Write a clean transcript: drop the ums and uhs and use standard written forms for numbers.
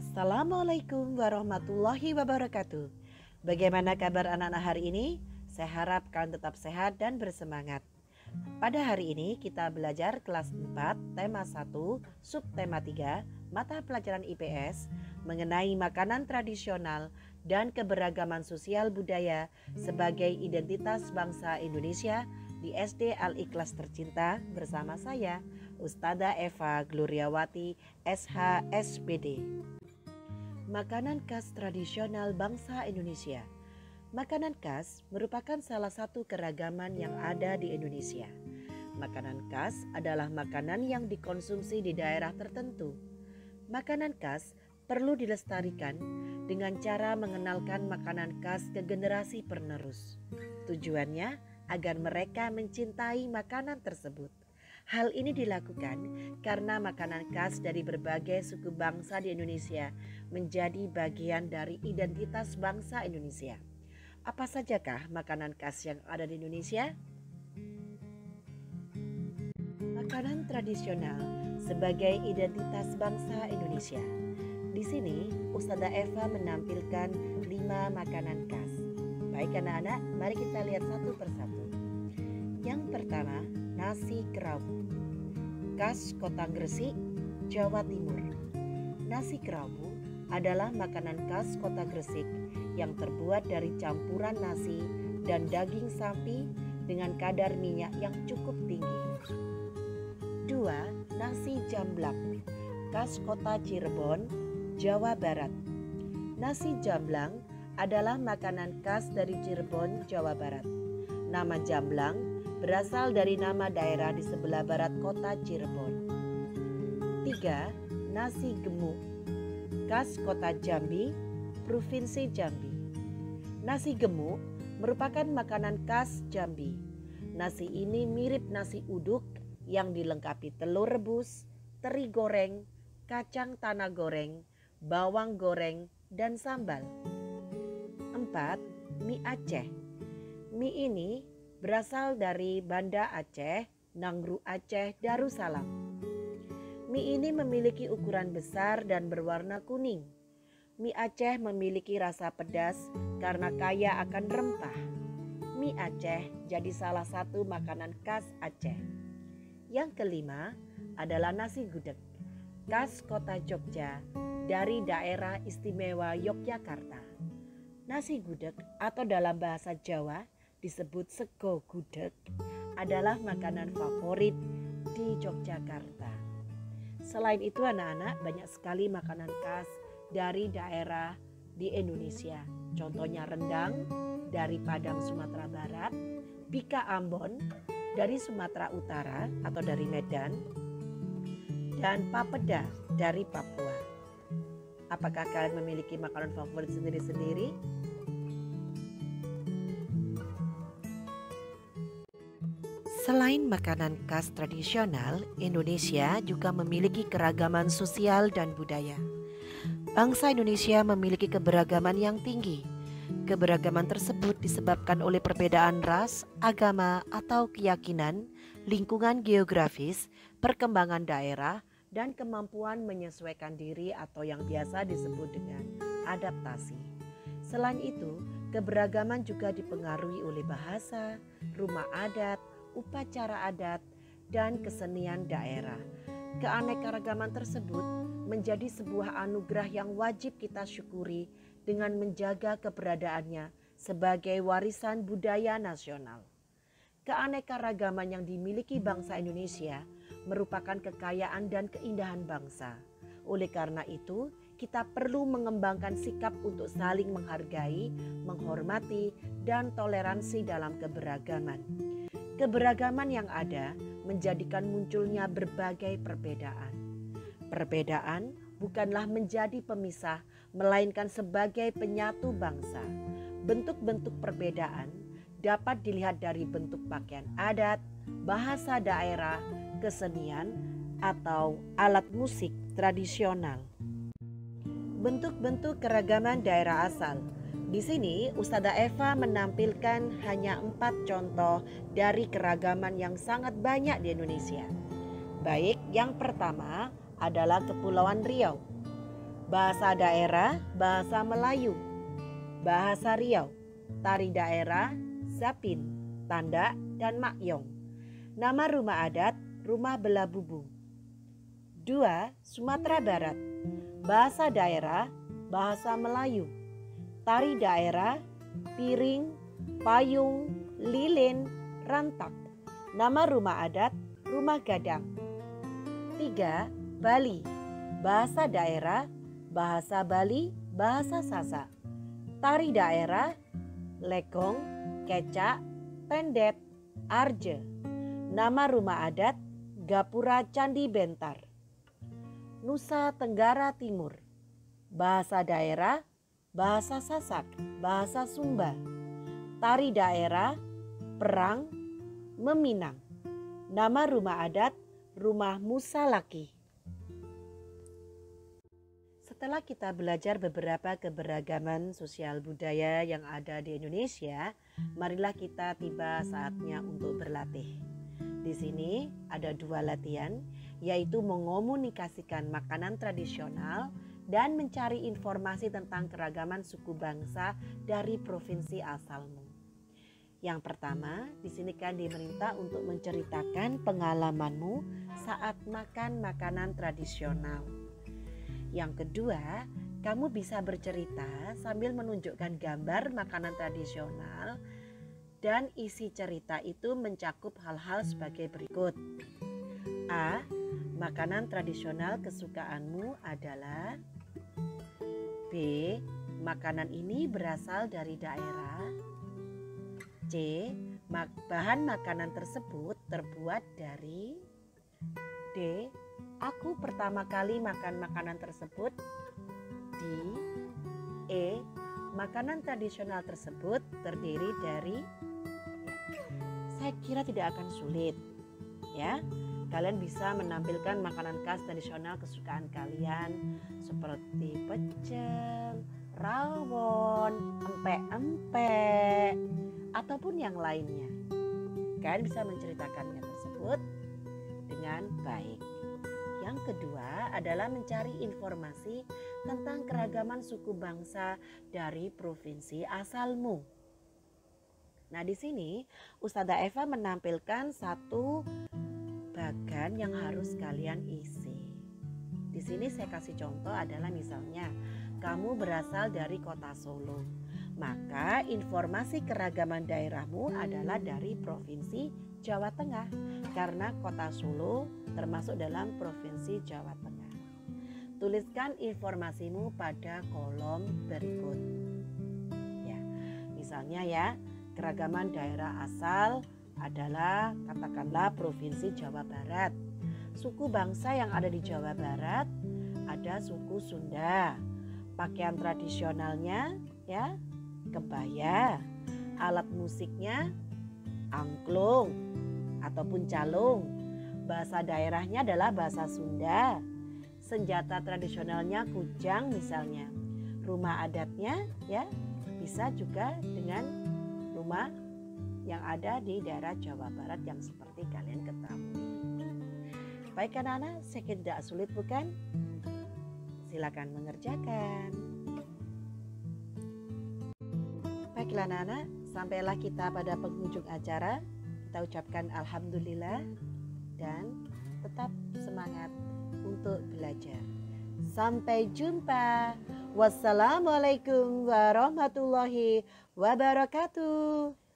Assalamualaikum warahmatullahi wabarakatuh. Bagaimana kabar anak-anak hari ini? Saya harap kalian tetap sehat dan bersemangat. Pada hari ini kita belajar kelas 4, tema 1, subtema 3, mata pelajaran IPS mengenai makanan tradisional dan keberagaman sosial budaya sebagai identitas bangsa Indonesia di SD Al-Ikhlas Tercinta bersama saya, Ustadzah Eva Gloriawati, SH SPD. Makanan khas tradisional bangsa Indonesia. Makanan khas merupakan salah satu keragaman yang ada di Indonesia. Makanan khas adalah makanan yang dikonsumsi di daerah tertentu. Makanan khas perlu dilestarikan dengan cara mengenalkan makanan khas ke generasi penerus. Tujuannya agar mereka mencintai makanan tersebut. Hal ini dilakukan karena makanan khas dari berbagai suku bangsa di Indonesia menjadi bagian dari identitas bangsa Indonesia. Apa sajakah makanan khas yang ada di Indonesia? Makanan tradisional sebagai identitas bangsa Indonesia. Di sini Ustadzah Eva menampilkan 5 makanan khas. Baik anak-anak, mari kita lihat satu persatu. Yang pertama, nasi kerawu, khas Kota Gresik, Jawa Timur. Nasi kerawu adalah makanan khas Kota Gresik yang terbuat dari campuran nasi dan daging sapi dengan kadar minyak yang cukup tinggi. 2. Nasi jamblang, khas Kota Cirebon, Jawa Barat. Nasi jamblang adalah makanan khas dari Cirebon, Jawa Barat. Nama jamblang berasal dari nama daerah di sebelah barat kota Cirebon. 3. Nasi gemuk, khas Kota Jambi, Provinsi Jambi. Nasi gemuk merupakan makanan khas Jambi. Nasi ini mirip nasi uduk yang dilengkapi telur rebus, teri goreng, kacang tanah goreng, bawang goreng, dan sambal. 4. Mie Aceh. Mie ini berasal dari Banda Aceh, Nangru Aceh, Darussalam. Mie ini memiliki ukuran besar dan berwarna kuning. Mie Aceh memiliki rasa pedas karena kaya akan rempah. Mie Aceh jadi salah satu makanan khas Aceh. Yang kelima adalah nasi gudeg, khas Kota Jogja dari daerah istimewa Yogyakarta. Nasi gudeg atau dalam bahasa Jawa disebut sego gudeg adalah makanan favorit di Yogyakarta. Selain itu anak-anak, banyak sekali makanan khas dari daerah di Indonesia. Contohnya rendang dari Padang Sumatera Barat, bika Ambon dari Sumatera Utara atau dari Medan, dan papeda dari Papua. Apakah kalian memiliki makanan favorit sendiri-sendiri? Selain makanan khas tradisional, Indonesia juga memiliki keragaman sosial dan budaya. Bangsa Indonesia memiliki keberagaman yang tinggi. Keberagaman tersebut disebabkan oleh perbedaan ras, agama, atau keyakinan, lingkungan geografis, perkembangan daerah, dan kemampuan menyesuaikan diri atau yang biasa disebut dengan adaptasi. Selain itu, keberagaman juga dipengaruhi oleh bahasa, rumah adat, upacara adat, dan kesenian daerah. Keanekaragaman tersebut menjadi sebuah anugerah yang wajib kita syukuri dengan menjaga keberadaannya sebagai warisan budaya nasional. Keanekaragaman yang dimiliki bangsa Indonesia merupakan kekayaan dan keindahan bangsa. Oleh karena itu, kita perlu mengembangkan sikap untuk saling menghargai, menghormati, dan toleransi dalam keberagaman. Keberagaman yang ada menjadikan munculnya berbagai perbedaan. Perbedaan bukanlah menjadi pemisah, melainkan sebagai penyatu bangsa. Bentuk-bentuk perbedaan dapat dilihat dari bentuk pakaian adat, bahasa daerah, kesenian, atau alat musik tradisional. Bentuk-bentuk keragaman daerah asal. Di sini Ustadzah Eva menampilkan hanya 4 contoh dari keragaman yang sangat banyak di Indonesia. Baik, yang pertama adalah Kepulauan Riau. bahasa daerah, bahasa Melayu, bahasa Riau, tari daerah, Zapin, Tanda, dan Makyong. Nama rumah adat, Rumah Belabubung. 2. Sumatera Barat, bahasa daerah, bahasa Melayu, tari daerah, piring, payung, lilin, rantak. Nama rumah adat, Rumah Gadang. 3. Bali, bahasa daerah, bahasa Bali, bahasa Sasak, tari daerah, lekong, kecak, pendet, arje. Nama rumah adat, Gapura Candi Bentar. Nusa Tenggara Timur, bahasa daerah, bahasa Sasak, bahasa Sumba, tari daerah, perang, meminang. Nama rumah adat, Rumah Musa Laki. Setelah kita belajar beberapa keberagaman sosial budaya yang ada di Indonesia, marilah kita tiba saatnya untuk berlatih. Di sini ada 2 latihan, yaitu mengomunikasikan makanan tradisional dan mencari informasi tentang keragaman suku bangsa dari provinsi asalmu. Yang pertama, di sini kan diminta untuk menceritakan pengalamanmu saat makan makanan tradisional. Yang kedua, kamu bisa bercerita sambil menunjukkan gambar makanan tradisional dan isi cerita itu mencakup hal-hal sebagai berikut. A. Makanan tradisional kesukaanmu adalah. B. Makanan ini berasal dari daerah. C. Bahan makanan tersebut terbuat dari. D. Aku pertama kali makan makanan tersebut. D. E. Makanan tradisional tersebut terdiri dari. Saya kira tidak akan sulit, ya. Kalian bisa menampilkan makanan khas tradisional kesukaan kalian seperti pecel, rawon, empek-empek, ataupun yang lainnya. Kalian bisa menceritakannya tersebut dengan baik. Yang kedua adalah mencari informasi tentang keragaman suku bangsa dari provinsi asalmu. Nah, di sini Ustazah Eva menampilkan satu bagan yang harus kalian isi. Di sini saya kasih contoh adalah misalnya kamu berasal dari kota Solo, maka informasi keragaman daerahmu adalah dari provinsi Jawa Tengah karena kota Solo termasuk dalam provinsi Jawa Tengah. Tuliskan informasimu pada kolom berikut. Ya, misalnya ya, keragaman daerah asal adalah katakanlah provinsi Jawa Barat. Suku bangsa yang ada di Jawa Barat ada suku Sunda. Pakaian tradisionalnya ya kebaya. Alat musiknya angklung ataupun calung. Bahasa daerahnya adalah bahasa Sunda. Senjata tradisionalnya kujang misalnya. Rumah adatnya ya bisa juga dengan rumah yang ada di daerah Jawa Barat yang seperti kalian ketahui. Baik anak-anak, sedikit tidak sulit bukan? Silakan mengerjakan. Baiklah anak-anak, sampailah kita pada penghujung acara. Kita ucapkan alhamdulillah dan tetap semangat untuk belajar. Sampai jumpa. Wassalamualaikum warahmatullahi wabarakatuh.